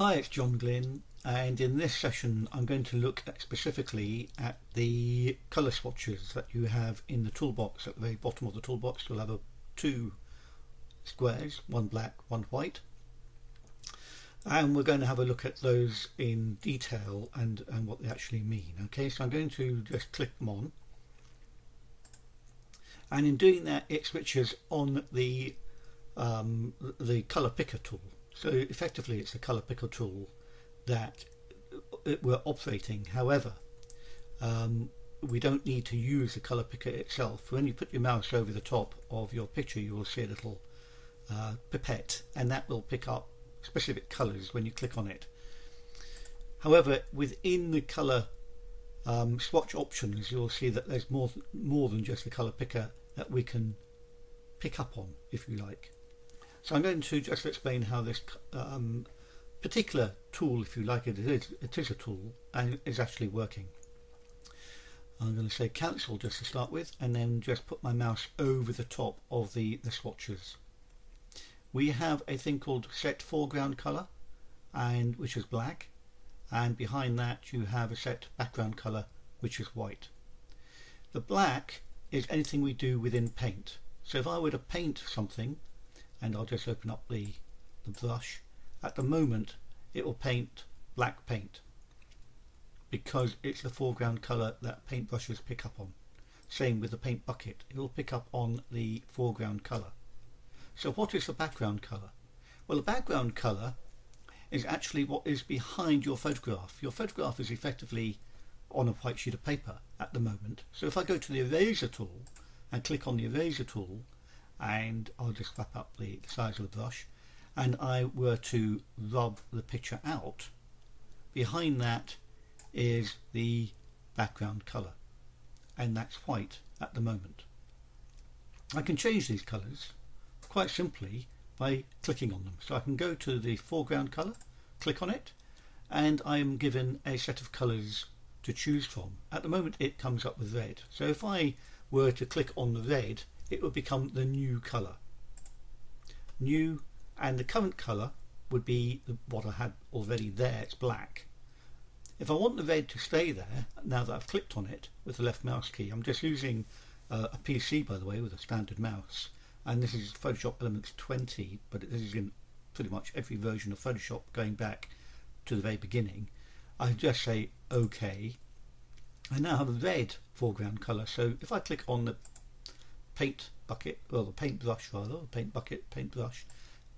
Hi, it's John Glynn, and in this session I'm going to look specifically at the colour swatches that you have in the toolbox. At the very bottom of the toolbox you'll have two squares, one black, one white, and we're going to have a look at those in detail and what they actually mean. Okay, so I'm going to just click them on, and in doing that it switches on the colour picker tool. So effectively it's a colour picker tool that we're operating. However, we don't need to use the colour picker itself. When you put your mouse over the top of your picture you will see a little pipette, and that will pick up specific colours when you click on it. However, within the colour swatch options you'll see that there's more than just the colour picker that we can pick up on, if you like. So I'm going to just explain how this particular tool, if you like it is a tool and is actually working. I'm going to say cancel just to start with, and then just put my mouse over the top of the swatches. We have a thing called set foreground colour, and which is black, and behind that you have a set background colour which is white. The black is anything we do within paint. So if I were to paint something, and I'll just open up the brush, at the moment it will paint black paint because it's the foreground colour that paintbrushes pick up on. Same with the paint bucket, it will pick up on the foreground colour. So what is the background colour? Well, the background colour is actually what is behind your photograph. Your photograph is effectively on a white sheet of paper at the moment. So if I go to the eraser tool and click on the eraser tool, and I'll just wrap up the size of the brush, and I were to rub the picture out, behind that is the background colour, and that's white at the moment. I can change these colours quite simply by clicking on them. So I can go to the foreground colour, click on it, and I am given a set of colours to choose from. At the moment it comes up with red, so if I were to click on the red it would become the new colour. New, and the current colour would be what I had already there, it's black. If I want the red to stay there, now that I've clicked on it with the left mouse key, I'm just using a PC by the way with a standard mouse, and this is Photoshop Elements 20, but this is in pretty much every version of Photoshop going back to the very beginning. I just say OK. I now have a red foreground colour, so if I click on the paint bucket, well the paintbrush rather, paint bucket, paintbrush,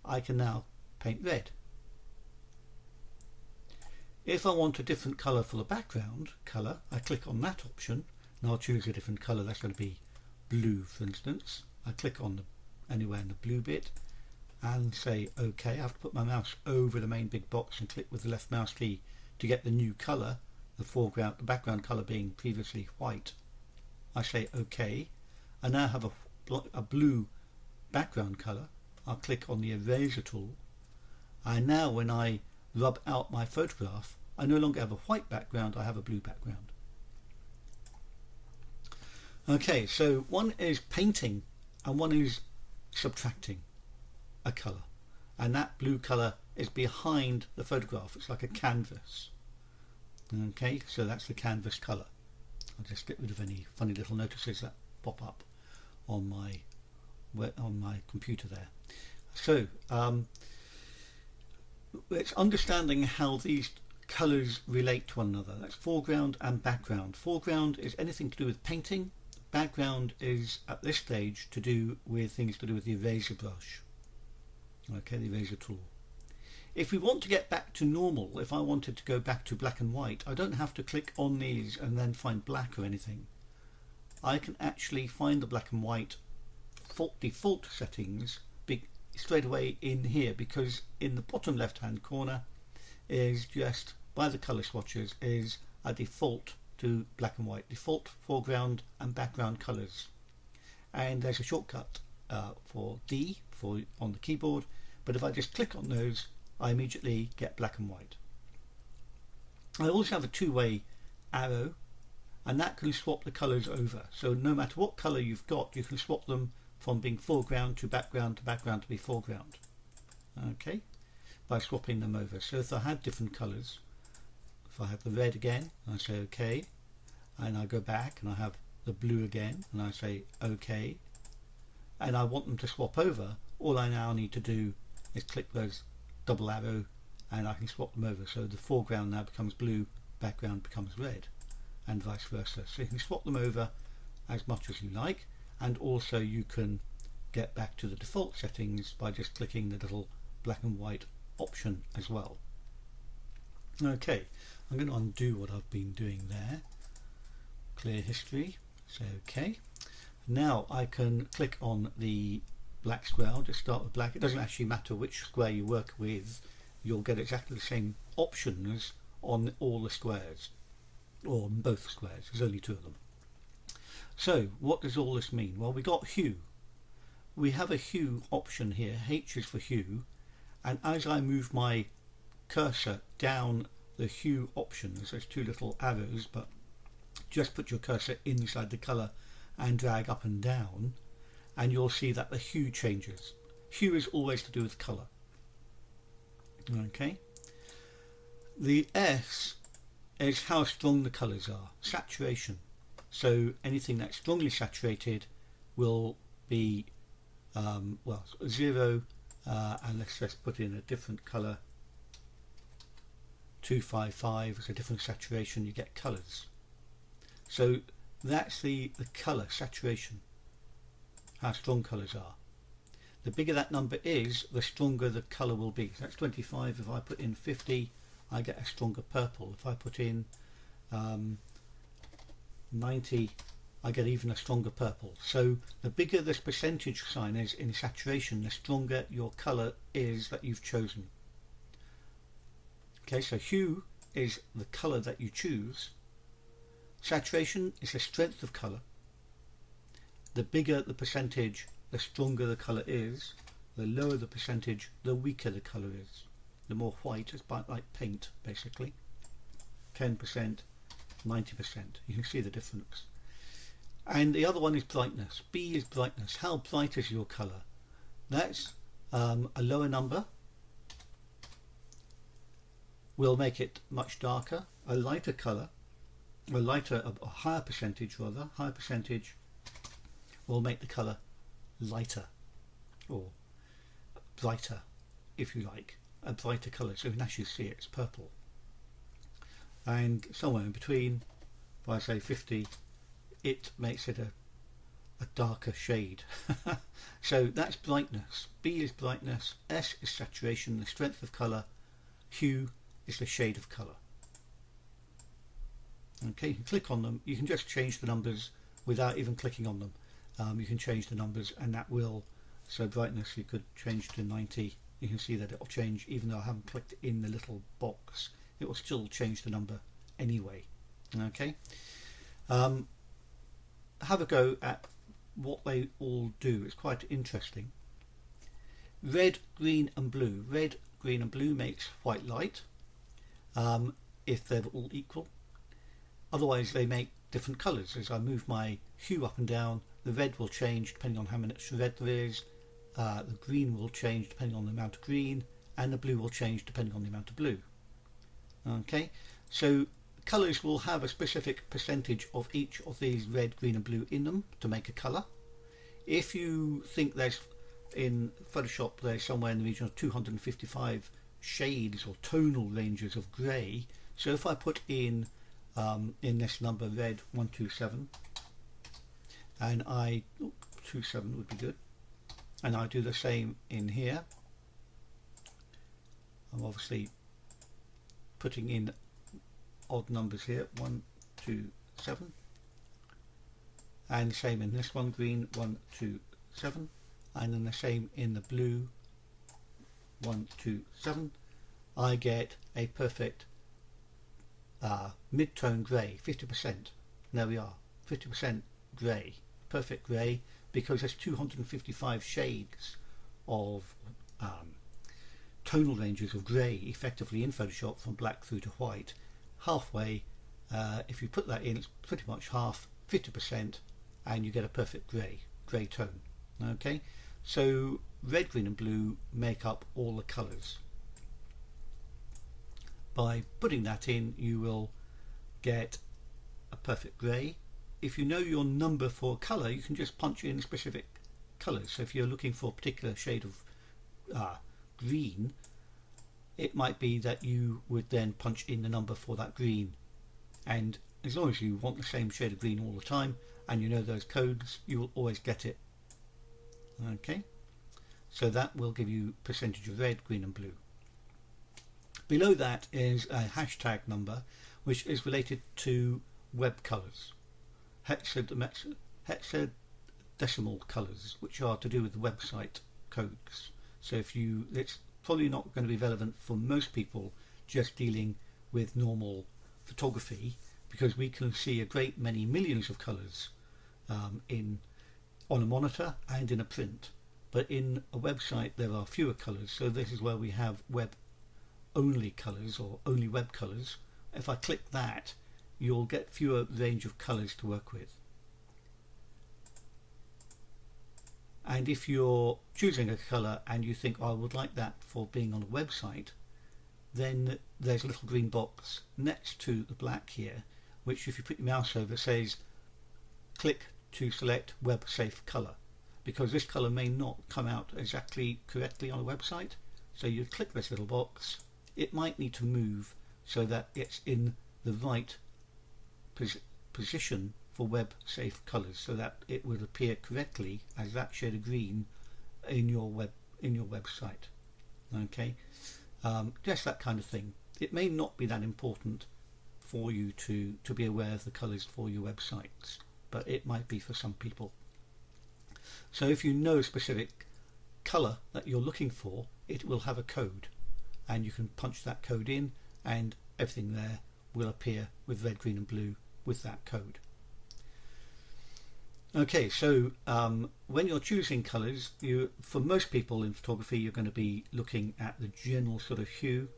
I can now paint red. If I want a different colour for the background colour, I click on that option and I'll choose a different colour. That's going to be blue, for instance. I click on anywhere in the blue bit and say OK. I have to put my mouse over the main big box and click with the left mouse key to get the new colour, the background colour being previously white. I say OK. I now have a blue background colour. I'll click on the eraser tool, and now when I rub out my photograph I no longer have a white background, I have a blue background. Okay, so one is painting and one is subtracting a colour, and that blue colour is behind the photograph. It's like a canvas. Okay, so that's the canvas colour. I'll just get rid of any funny little notices that pop up on my computer there. So it's understanding how these colours relate to one another. That's foreground and background. Foreground is anything to do with painting. Background is at this stage to do with things to do with the eraser brush. Okay, the eraser tool. If we want to get back to normal, if I wanted to go back to black and white, I don't have to click on these and then find black or anything. I can actually find the black and white default settings straight away in here, because in the bottom left hand corner is just by the colour swatches is a default to black and white, default foreground and background colours, and there's a shortcut for D on the keyboard, but if I just click on those I immediately get black and white. I also have a two-way arrow, and that can swap the colours over, so no matter what colour you've got you can swap them from being foreground to background to background to be foreground. Okay, by swapping them over. So if I had different colours, if I have the red again, I say OK, and I go back and I have the blue again, and I say OK, and I want them to swap over, all I now need to do is click those double arrow and I can swap them over. So the foreground now becomes blue, background becomes red, and vice versa. So you can swap them over as much as you like, and also you can get back to the default settings by just clicking the little black and white option as well. Okay, I'm going to undo what I've been doing there. Clear history, say OK. Now I can click on the black square. I'll just start with black. It doesn't actually matter which square you work with, you'll get exactly the same options on all the squares, or on both squares. There's only two of them. So what does all this mean? Well, we got hue. We have a hue option here. H is for hue, and as I move my cursor down the hue options, there's two little arrows, but just put your cursor inside the colour and drag up and down, and you'll see that the hue changes. Hue is always to do with colour. Okay. The S is how strong the colours are. Saturation. So anything that's strongly saturated will be well, 0, and let's just put in a different colour. 255 is a different saturation. You get colours. So that's the colour saturation, how strong colours are. The bigger that number is, the stronger the colour will be. So that's 25. If I put in 50, I get a stronger purple. If I put in 90, I get even a stronger purple. So the bigger this percentage sign is in saturation, the stronger your colour is that you've chosen. Okay, so hue is the colour that you choose. Saturation is the strength of colour. The bigger the percentage, the stronger the colour is. The lower the percentage, the weaker the colour is. The more white, it's like paint basically. 10%, 90%. You can see the difference. And the other one is brightness. B is brightness. How bright is your colour? That's a lower number will make it much darker. A lighter colour, a higher percentage rather, higher percentage will make the colour lighter or brighter, if you like, a brighter colour, so you can actually see it's purple. And somewhere in between, if I say 50, it makes it a darker shade. So that's brightness. B is brightness, S is saturation, the strength of colour, hue is the shade of colour. Okay, you can click on them. You can just change the numbers without even clicking on them. You can change the numbers, and that will, so brightness you could change to 90. You can see that it will change even though I haven't clicked in the little box. It will still change the number anyway. Okay, have a go at what they all do. It's quite interesting. Red, green and blue. Red, green and blue makes white light if they're all equal. Otherwise they make different colours. As I move my hue up and down, the red will change depending on how much red there is, the green will change depending on the amount of green, and the blue will change depending on the amount of blue. Okay, so colours will have a specific percentage of each of these red, green and blue in them to make a colour. If you think there's, in Photoshop, there's somewhere in the region of 255 shades or tonal ranges of grey, so if I put in this number red 127, and I 27 would be good, and I do the same in here. I'm obviously putting in odd numbers here, 1, 2, 7, and the same in this one, green 1, 2, 7, and then the same in the blue 1, 2, 7. I get a perfect mid-tone grey, 50%. There we are, 50% grey, perfect grey, because there's 255 shades of tonal ranges of grey effectively in Photoshop, from black through to white. Halfway, if you put that in, it's pretty much half, 50%, and you get a perfect grey tone. Okay, so red, green and blue make up all the colours. by putting that in, you will get a perfect grey. If you know your number for colour, you can just punch in specific colours. So if you're looking for a particular shade of green, it might be that you would then punch in the number for that green, and as long as you want the same shade of green all the time and you know those codes, you will always get it. Okay, so that will give you percentage of red, green and blue. Below that is a hashtag number which is related to web colours, hexadecimal colours, which are to do with the website codes. So it's probably not going to be relevant for most people just dealing with normal photography, because we can see a great many millions of colours on a monitor and in a print, but in a website there are fewer colours. So this is where we have web only colours or only web colours. If I click that, you'll get fewer range of colours to work with. And if you're choosing a colour and you think, oh, I would like that for being on a website, then there's a little green box next to the black here, which if you put your mouse over says click to select web safe colour, because this colour may not come out exactly correctly on a website. So you click this little box, it might need to move so that it's in the right position for web safe colours, so that it would appear correctly as that shade of green in your website. Okay, just that kind of thing. It may not be that important for you to be aware of the colours for your websites, but it might be for some people. So if you know a specific colour that you're looking for, it will have a code, and you can punch that code in and everything there will appear with red, green and blue with that code. Okay, so when you're choosing colours, for most people in photography, you're going to be looking at the general sort of hue.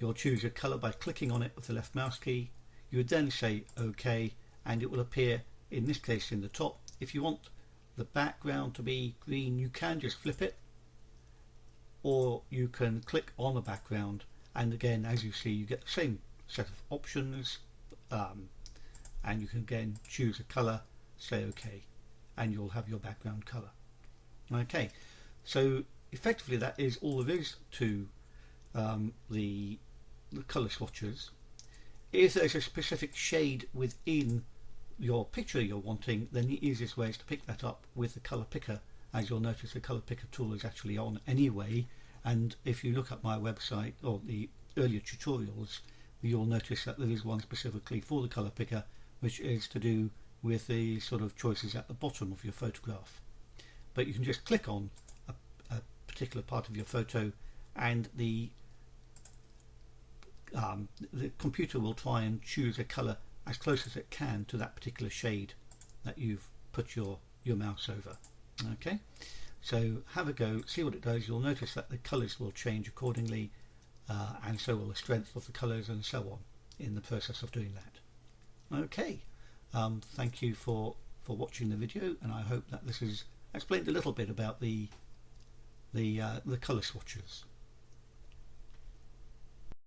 You'll choose your colour by clicking on it with the left mouse key. You would then say OK, and it will appear, in this case, in the top. If you want the background to be green, you can just flip it, or you can click on the background, and again, as you see, you get the same set of options, and you can again choose a colour, say OK, and you'll have your background colour. Okay, so effectively that is all there is to the colour swatches. If there's a specific shade within your picture you're wanting, then the easiest way is to pick that up with the colour picker. As you'll notice, the colour picker tool is actually on anyway, and if you look at my website or the earlier tutorials, you'll notice that there is one specifically for the colour picker, which is to do with the sort of choices at the bottom of your photograph. But you can just click on a particular part of your photo, and the computer will try and choose a colour as close as it can to that particular shade that you've put your mouse over. Okay, so have a go, see what it does. You'll notice that the colours will change accordingly, and so will the strength of the colours and so on in the process of doing that. Okay, thank you for watching the video, and I hope that this has explained a little bit about the colour swatches.